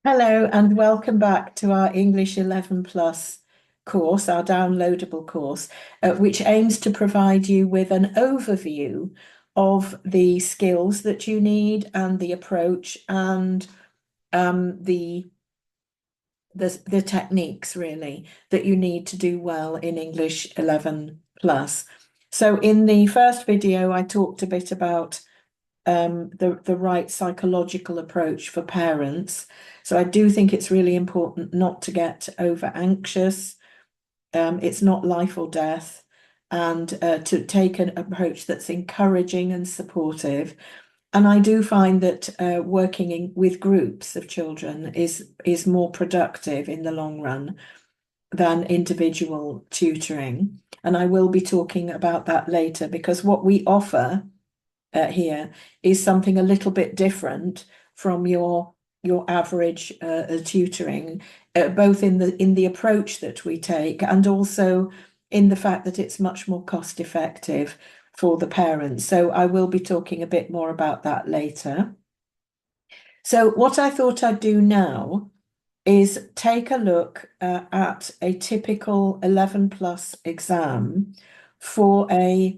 Hello and welcome back to our English 11 Plus course, our downloadable course, which aims to provide you with an overview of the skills that you need and the approach and the techniques really that you need to do well in English 11 Plus. So in the first video, I talked a bit about the right psychological approach for parents. So I do think it's really important not to get over anxious. It's not life or death, and to take an approach that's encouraging and supportive. And I do find that working with groups of children is more productive in the long run than individual tutoring. And I will be talking about that later because what we offer here is something a little bit different from your average tutoring, both in the approach that we take and also in the fact that it's much more cost effective for the parents. So I will be talking a bit more about that later. So what I thought I'd do now is take a look at a typical 11 plus exam for a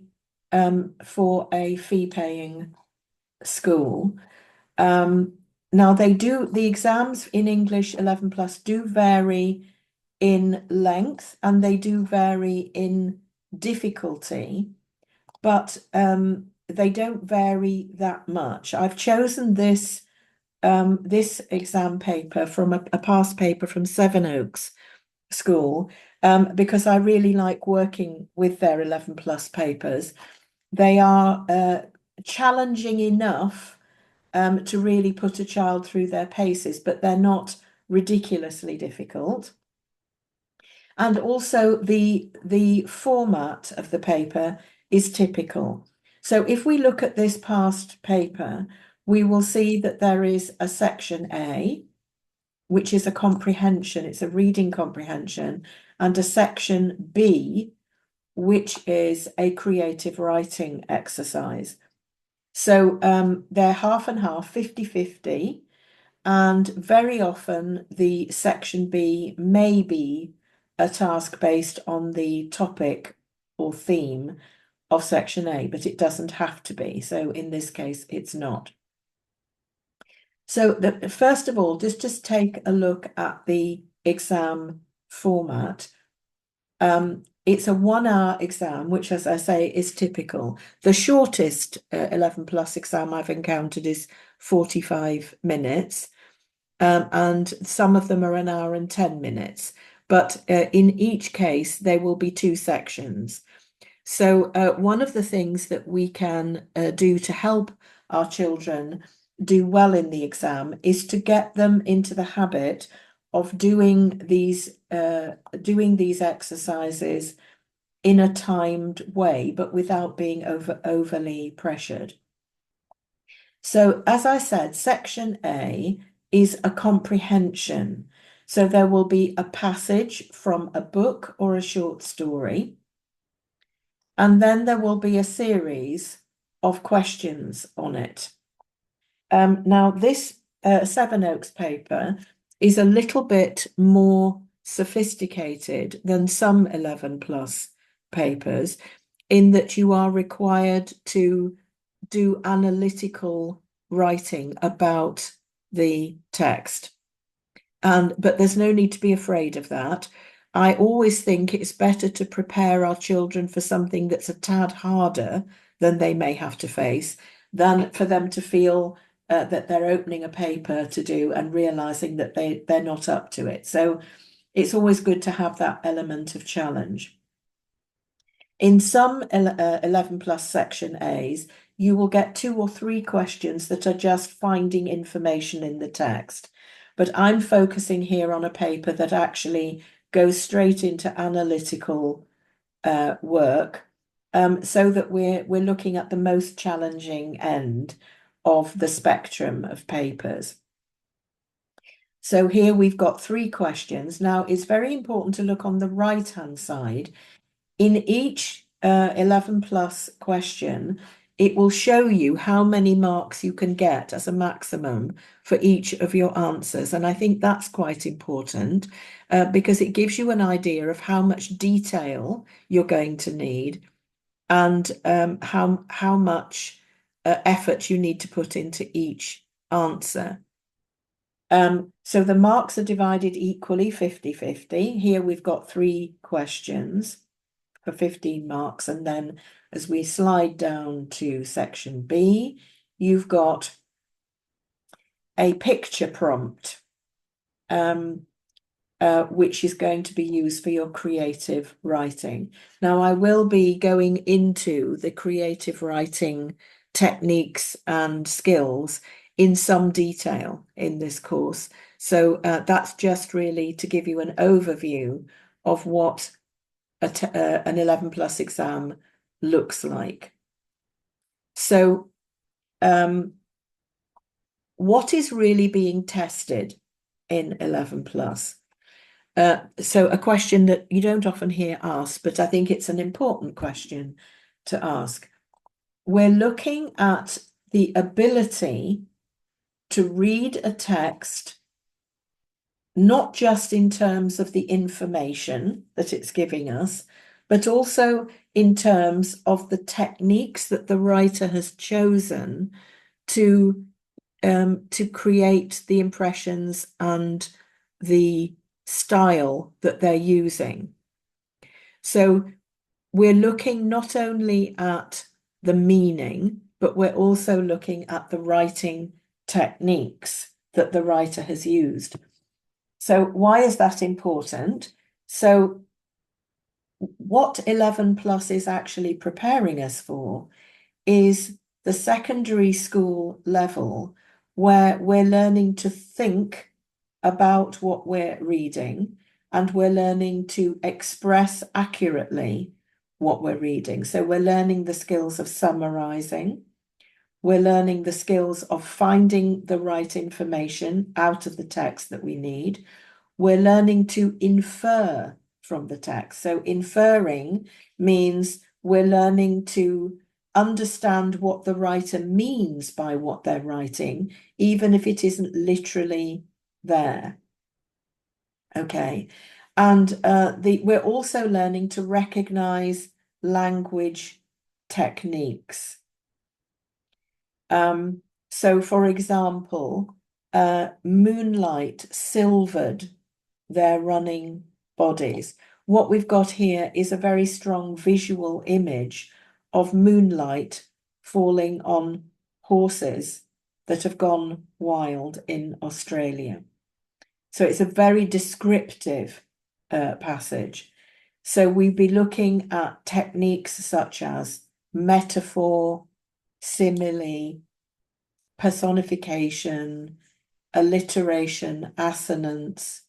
fee paying school. Now the exams in English 11 plus do vary in length and they do vary in difficulty, but they don't vary that much. I've chosen this exam paper from a past paper from Sevenoaks School because I really like working with their 11 plus papers. They are challenging enough to really put a child through their paces, but they're not ridiculously difficult. And also the format of the paper is typical. So if we look at this past paper, we will see that there is a section A, which is a comprehension, it's a reading comprehension, and a section B, which is a creative writing exercise. So they're half and half, 50-50, and very often the section B may be a task based on the topic or theme of section A, but it doesn't have to be. So in this case, it's not. So first of all, just take a look at the exam format. It's a 1 hour exam, which, as I say, is typical. The shortest 11 plus exam I've encountered is 45 minutes, and some of them are 1 hour and 10 minutes. But in each case, there will be 2 sections. So one of the things that we can do to help our children do well in the exam is to get them into the habit of doing these exercises in a timed way, but without being overly pressured. So as I said, section A is a comprehension. So there will be a passage from a book or a short story. And then there will be a series of questions on it. Now, this Sevenoaks paper is a little bit more sophisticated than some 11 plus papers in that you are required to do analytical writing about the text. But there's no need to be afraid of that. I always think it's better to prepare our children for something that's a tad harder than they may have to face, than for them to feel that they're opening a paper to do and realizing that they're not up to it. So it's always good to have that element of challenge. In some 11 plus section A's, you will get 2 or 3 questions that are just finding information in the text. But I'm focusing here on a paper that actually goes straight into analytical work, so that we're looking at the most challenging end of the spectrum of papers. So here we've got 3 questions. Now, it's very important to look on the right-hand side. In each 11 plus question it will show you how many marks you can get as a maximum for each of your answers. And I think that's quite important because it gives you an idea of how much detail you're going to need and how much effort you need to put into each answer. So the marks are divided equally, 50-50. Here we've got 3 questions for 15 marks. And then as we slide down to section B, you've got a picture prompt, which is going to be used for your creative writing. Now, I will be going into the creative writing techniques and skills in some detail in this course. So that's just really to give you an overview of what an 11+ exam looks like. So what is really being tested in 11+? So a question that you don't often hear asked, but I think it's an important question to ask. We're looking at the ability to read a text, not just in terms of the information that it's giving us, but also in terms of the techniques that the writer has chosen to create the impressions and the style that they're using. So we're looking not only at the meaning, but we're also looking at the writing techniques that the writer has used. So why is that important? So what 11+ is actually preparing us for is the secondary school level, where we're learning to think about what we're reading and we're learning to express accurately what we're reading. So we're learning the skills of summarizing. We're learning the skills of finding the right information out of the text that we need. We're learning to infer from the text. So inferring means we're learning to understand what the writer means by what they're writing, even if it isn't literally there. Okay. And we're also learning to recognize language techniques. So for example, moonlight silvered their running bodies. What we've got here is a very strong visual image of moonlight falling on horses that have gone wild in Australia. So it's a very descriptive passage. So we'd be looking at techniques such as metaphor, simile, personification, alliteration, assonance.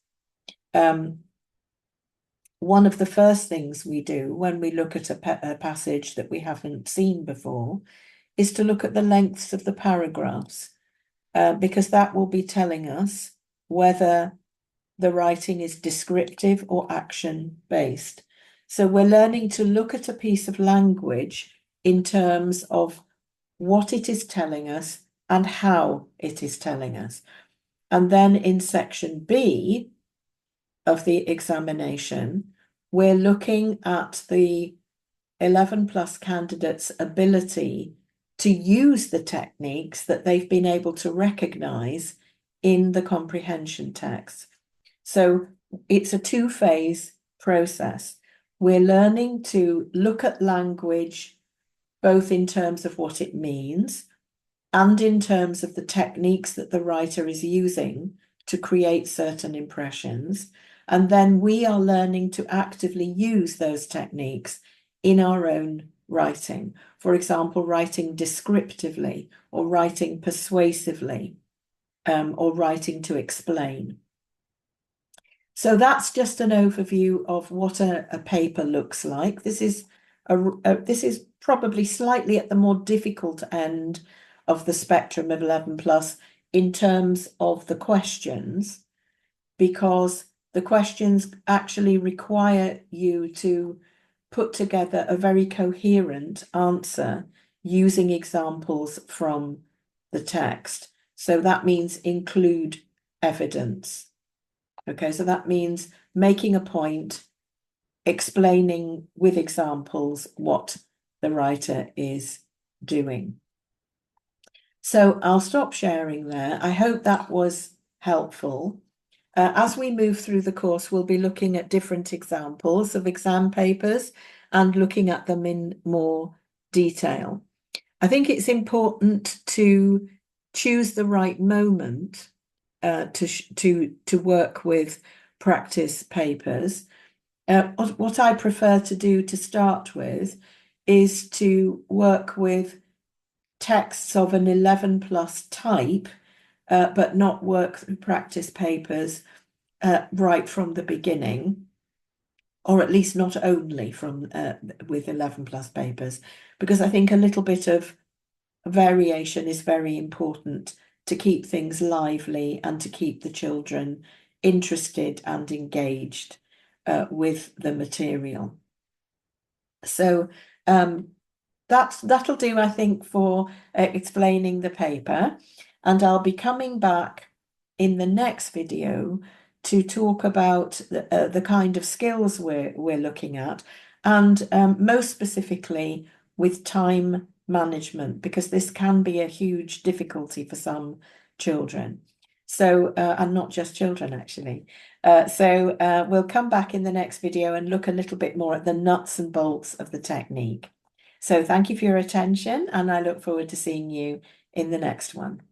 One of the first things we do when we look at a passage that we haven't seen before is to look at the lengths of the paragraphs, because that will be telling us whether the writing is descriptive or action-based. So we're learning to look at a piece of language in terms of what it is telling us and how it is telling us. And then in section B of the examination, we're looking at the 11+ candidates' ability to use the techniques that they've been able to recognize in the comprehension text. So it's a 2-phase process. We're learning to look at language both in terms of what it means and in terms of the techniques that the writer is using to create certain impressions. And then we are learning to actively use those techniques in our own writing. For example, writing descriptively or writing persuasively, or writing to explain. So that's just an overview of what a paper looks like. This is probably slightly at the more difficult end of the spectrum of 11+ in terms of the questions, because the questions actually require you to put together a very coherent answer using examples from the text. So that means include evidence. Okay, so that means making a point, explaining with examples what the writer is doing. So I'll stop sharing there. I hope that was helpful. As we move through the course, we'll be looking at different examples of exam papers and looking at them in more detail. I think it's important to choose the right moment to work with practice papers. What I prefer to do to start with is to work with texts of an 11+ type, but not work through practice papers right from the beginning, or at least not only from with 11+ papers, because I think a little bit of variation is very important to keep things lively and to keep the children interested and engaged with the material. So that'll do, I think, for explaining the paper, and I'll be coming back in the next video to talk about the kind of skills we're looking at, and most specifically with time management, because this can be a huge difficulty for some children. So, and not just children, actually. So we'll come back in the next video and look a little bit more at the nuts and bolts of the technique. So thank you for your attention, and I look forward to seeing you in the next one.